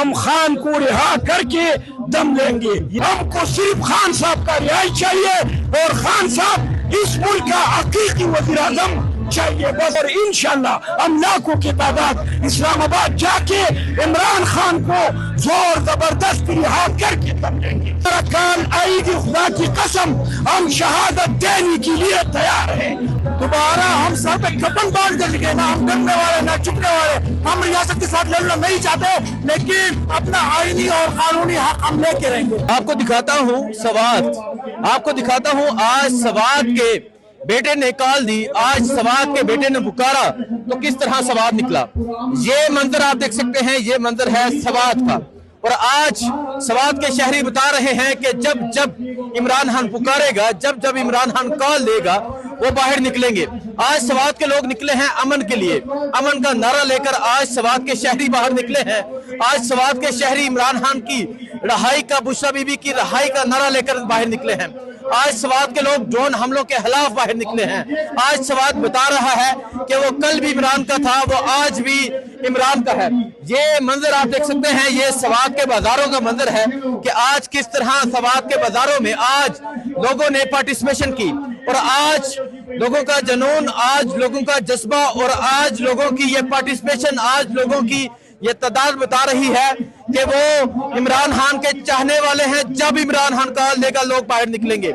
हम खान को रिहा करके दम लेंगे। हमको सिर्फ खान साहब का रिहाई चाहिए और खान साहब इस मुल्क का हकीकी वज़ीर आज़म चाहिए बस। और इंशाअल्लाह हम लाखों की तादाद इस्लामाबाद जाके इमरान खान को जोर जबरदस्त रिहा करके दम लेंगे। कान आएगी खुदा की कसम, हम शहादत देने के लिए तैयार हैं। दोबारा हम सर पे कफन बांध कर लिखे ना हम डरने वाले ना चुपने वाले। हम रियासत के साथ लड़ना नहीं चाहते, लेकिन अपना आईनी और कानूनी हक हम लेके रहेंगे। आपको दिखाता हूँ सवात, आपको दिखाता हूँ आज सवात के बेटे ने कॉल दी, आज सवात के बेटे ने पुकारा तो किस तरह सवात निकला। ये मंजर आप देख सकते हैं, ये मंजर है सवात का। और आज सवात के शहरी बता रहे हैं कि जब जब इमरान खान पुकारेगा, जब जब इमरान खान कॉल देगा वो बाहर निकलेंगे। आज सवात के लोग निकले हैं अमन के लिए, अमन का नारा लेकर आज सवात के शहरी बाहर निकले हैं। आज सवात के शहरी इमरान खान की रहाई का, बुशरा बीबी की रहाई का नारा लेकर बाहर निकले हैं। आज सवात के लोग ड्रोन हमलों के खिलाफ बाहर निकले हैं। आज सवात बता रहा है कि वो कल भी इमरान का था, वो आज भी इमरान का है। ये मंजर आप देख सकते हैं, ये सवात के बाजारों का मंजर है कि आज किस तरह सवात के बाजारों में आज लोगों ने पार्टिसिपेशन की। और आज लोगों का जुनून, आज लोगों का जज्बा और आज लोगों की ये पार्टिसिपेशन, आज लोगों की ये तादाद बता रही है कि वो इमरान खान के चाहने वाले हैं। जब इमरान खान कॉल देगा लोग बाहर निकलेंगे।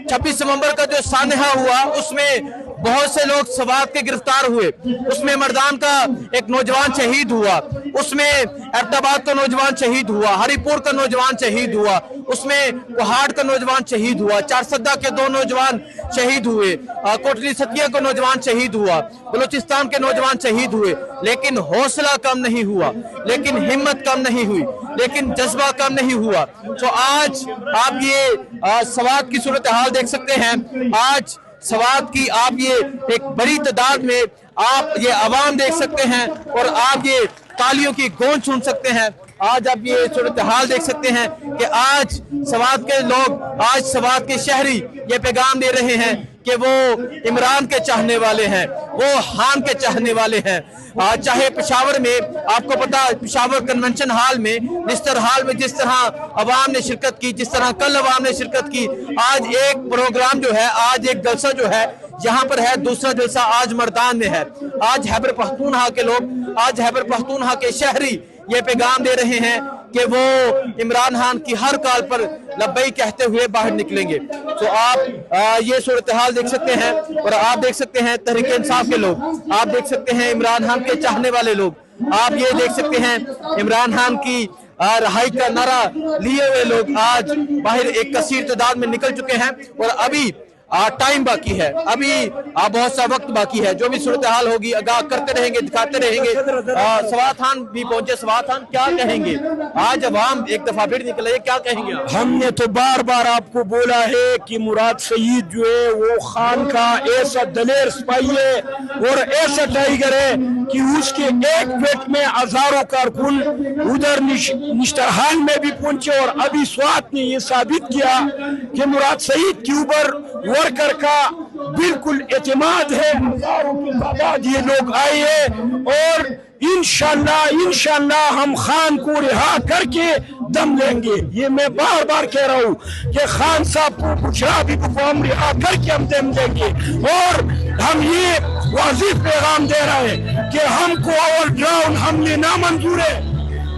26 नवंबर का जो सानहा हुआ उसमें बहुत से लोग सवात के गिरफ्तार हुए, उसमें मर्दान का एक नौजवान शहीद हुआ, उसमें एबटाबाद का नौजवान शहीद हुआ, हरिपुर का नौजवान शहीद हुआ, उसमें कुहाड़ का नौजवान शहीद हुआ, चारसद्दा के 2 नौजवान शहीद हुए, कोटली सतिया का नौजवान शहीद हुआ, बलूचिस्तान के नौजवान शहीद हुए। लेकिन हौसला कम नहीं हुआ, लेकिन हिम्मत कम नहीं हुई, लेकिन जज्बा कम नहीं हुआ। तो आज आप ये सवात की सूरत हाल देख सकते हैं। आज सवात की आप ये एक बड़ी तादाद में आप ये आवाम देख सकते हैं और आप ये तालियों की गूंज सुन सकते हैं। आज आप ये सूरत हाल देख सकते हैं कि आज सवात के लोग, आज सवात के शहरी ये पैगाम दे रहे हैं कि वो इमरान के चाहने वाले हैं, वो खान के चाहने वाले हैं। चाहे पेशावर में, आपको पता पेशावर कन्वेंशन हॉल में, निस्तर हॉल में जिस तरह अवाम ने शिरकत की, जिस तरह कल अवाम ने शिरकत की, आज एक प्रोग्राम जो है, आज एक जलसा जो है यहाँ पर है, दूसरा जलसा आज मर्दान में है। आज खैबर पख्तूनख्वा के लोग, आज खैबर पख्तूनख्वा के शहरी ये पैगाम दे रहे हैं कि वो इमरान खान की हर कॉल पर लब्बई कहते हुए बाहर निकलेंगे। तो आप ये सूरत हाल देख सकते हैं और आप देख सकते हैं तहरीक इंसाफ के लोग, आप देख सकते हैं इमरान खान के चाहने वाले लोग, आप ये देख सकते हैं इमरान खान की रहाई का नारा लिए हुए लोग आज बाहर एक कसीर तादाद में निकल चुके हैं। और अभी टाइम बाकी है, अभी बहुत सा वक्त बाकी है। जो भी सूरत हाल होगी आगाह करते रहेंगे, दिखाते रहेंगे। सवात खान भी पहुंचे। सवात खान क्या कहेंगे? आज अवाम एक दफा फिर निकले, क्या कहेंगे? हमने तो बार बार आपको बोला है कि मुराद सईद जो है वो खान का ऐसा दलेर सिपाही है और ऐसा टाइगर है कि उसके एक पेट में हजारों कारकुन उधर निश्तरहाल में भी पहुंचे। और अभी स्वात ने ये साबित किया कि मुराद सईद के ऊपर वर्कर का बिल्कुल एतमाद है। हजारों की तादाद ये लोग आए हैं और इंशाअल्लाह हम खान को रिहा करके दम लेंगे। ये मैं बार बार कह रहा हूँ कि खान साहब को, बुशरा बीबी को हम रिहा करके हम दम देंगे। और हम ये वाजिब पैगाम दे रहे हैं कि हमको और ड्रोन हमले नामंजूर है।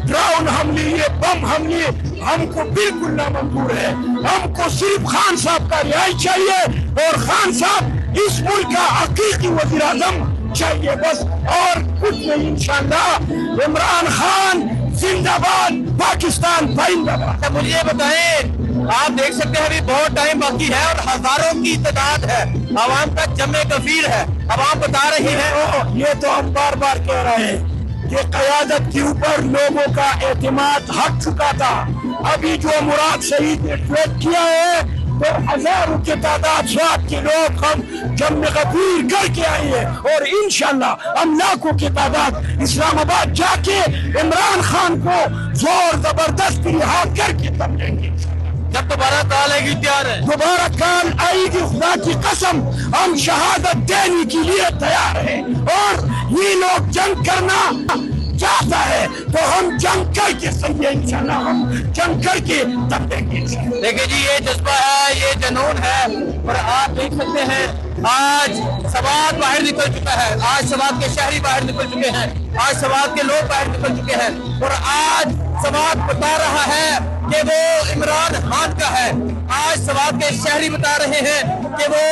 ड्रोन हमले, ये बम हमले हमको बिल्कुल नामंजूर है। हमको सिर्फ खान साहब का रिहाई चाहिए और खान साहब इस मुल्क का हकीकी वज़ीर आज़म चाहिए बस, और कुछ नहीं। इंशाअल्लाह इमरान खान जिंदाबाद, पाकिस्तान जिंदाबाद। मुझे ये बताएं, आप देख सकते हैं अभी बहुत टाइम बाकी है और हजारों की तादाद है, आवाम का जमे कफीर है। आवाम बता रही है, ये तो हम बार बार कह रहे हैं कि क़यादत के ऊपर लोगों का एतमाद हट चुका था। अभी जो मुराद सईद ने ट्वीट किया है तो हजारों की तादाद स्वात के लोग हम जम्मे कबीर करके आए हैं और इंशाअल्लाह हम लाखों की तादाद इस्लामाबाद जाके इमरान खान को जोर जबरदस्त रिहा करके दम लेंगे। जब दोबारा कॉल आएगी तैयार है, दोबारा कॉल आएगी खुदा की कसम, हम शहादत देने के लिए तैयार हैं। और ये लोग जंग करना चाहता है तो हम जंग करके सही है, इंशाल्लाह हम जंग करके तब देंगे। देखिए जी, ये जज्बा है, ये जुनून है, और आप देख सकते हैं आज सवात बाहर निकल चुका है, आज सवात के शहरी बाहर निकल चुके हैं, आज सवात के लोग बाहर निकल चुके हैं, और आज सवात बता रहा है कि वो इमरान खान का है। आज सवात के शहरी बता रहे हैं कि वो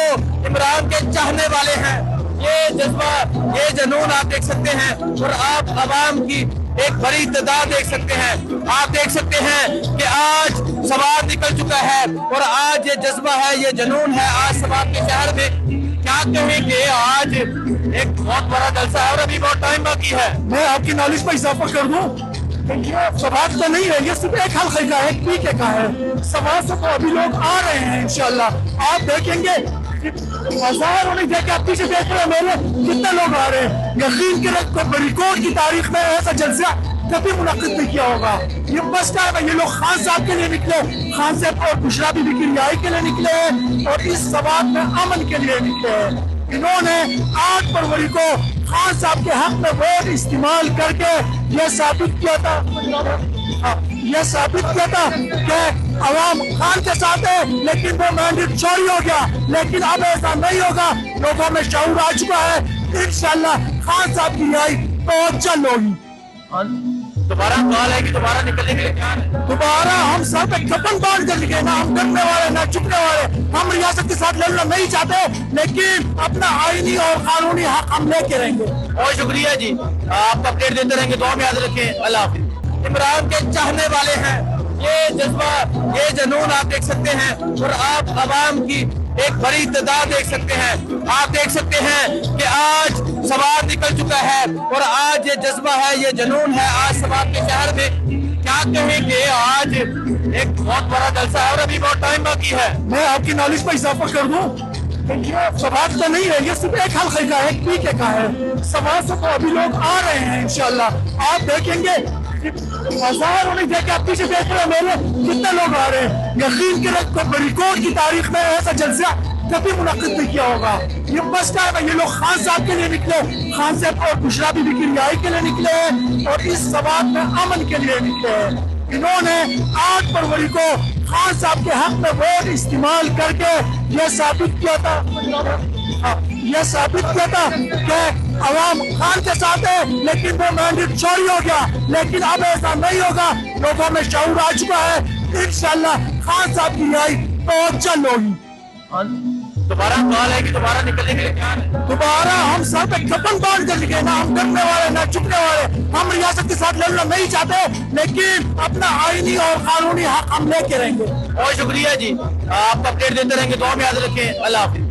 इमरान के चाहने वाले हैं। ये जज्बा, ये जुनून आप देख सकते हैं, और आप अवाम की एक बड़ी तादाद देख सकते हैं। आप देख सकते हैं कि आज सवात निकल चुका है, और आज ये जज्बा है, ये जुनून है। आज सवात के शहर में क्या कहेंगे, आज एक बहुत बड़ा जलसा है और अभी बहुत टाइम बाकी है। मैं आपकी नॉलेज में इजाफा कर दूं, सवात तो नहीं है, ये सिर्फ एक हल्के का है, एक पीके का है। सवात से तो अभी लोग आ रहे हैं इंशाल्लाह, आप देखेंगे हजार होने देखे, आप पीछे देख रहे हैं मेरे कितने लोग आ रहे हैं। यकीन करें रिकॉर्ड की तारीख में ऐसा जलसा कभी मुनक्किद नहीं किया होगा। ये बस क्या है, ये लोग खान साहब के लिए निकले, खान साहब और बुशरा बीबी की रिहाई के लिए निकले हैं, और इस सवात में अमन के लिए निकले हैं। इन्होंने 8 फरवरी को खान साहब के हक में वोट इस्तेमाल करके ये साबित किया था कि अवाम खान के साथ है, लेकिन वो मैंडेट चोरी हो गया। लेकिन अब ऐसा नहीं होगा, लोगों में शऊर आ चुका है। इंशाल्लाह खान साहब की रिहाई बहुत जल्द होगी। दोबारा कॉल है कि दोबारा निकलने के लिए तैयार है? दोबारा हम सर पे कफन बांध कर लिखे, ना हम डरने वाले ना चुपने वाले। हम रियासत के साथ लड़ना नहीं चाहते, लेकिन अपना आईनी और कानूनी हक हम लेके रहेंगे। बहुत शुक्रिया जी, आपको अपडेट देते रहेंगे, दुआ में याद रखें। अल्लाह हाफिज। इमरान के चाहने वाले हैं, ये जज्बा, ये जुनून आप देख सकते हैं, और आप अवाम की एक बड़ी तादाद देख सकते हैं। आप देख सकते हैं कि आज सवात निकल चुका है, और आज ये जज्बा है, ये जुनून है। आज सवात के शहर में क्या कहेंगे, आज एक बहुत बड़ा जलसा है और अभी बहुत टाइम बाकी है। मैं आपकी नॉलेज में इजाफा कर दूं, सवात तो नहीं है, ये सिर्फ एक हल्के का है, एक पीके का है। सवात से तो अभी लोग आ रहे हैं इंशाल्लाह, आप देखेंगे हजार होने देखे, आप पीछे देख रहे हैं मेरे कितने लोग आ रहे हैं। यकीन करें रिकॉर्ड की तारीख में ऐसा जलसा कभी मुनक्किद नहीं किया होगा। ये बस क्या है, ये लोग खान साहब के लिए निकले, खान साहब और बुशरा बीबी की रिहाई के लिए निकले हैं, और इस सवात में अमन के लिए निकले हैं। इन्होंने 8 फरवरी को खान साहब के हक में वोट इस्तेमाल करके ये साबित किया था कि अवाम खान के साथ है, लेकिन वो मैंडेट चोरी हो गया। लेकिन अब ऐसा नहीं होगा, लोगों में शऊर आ चुका है। इंशाल्लाह खान साहब की रिहाई बहुत जल्द होगी। दोबारा कॉल है कि दोबारा निकलने के लिए तैयार है? दोबारा हम सर पे कफन बांध कर लिखे, ना हम डरने वाले ना चुपने वाले। हम रियासत के साथ लड़ना नहीं चाहते, लेकिन अपना आईनी और कानूनी हक हम लेके रहेंगे। बहुत शुक्रिया जी, आपको अपडेट देते रहेंगे, दुआ में याद रखें। अल्लाह हाफिज।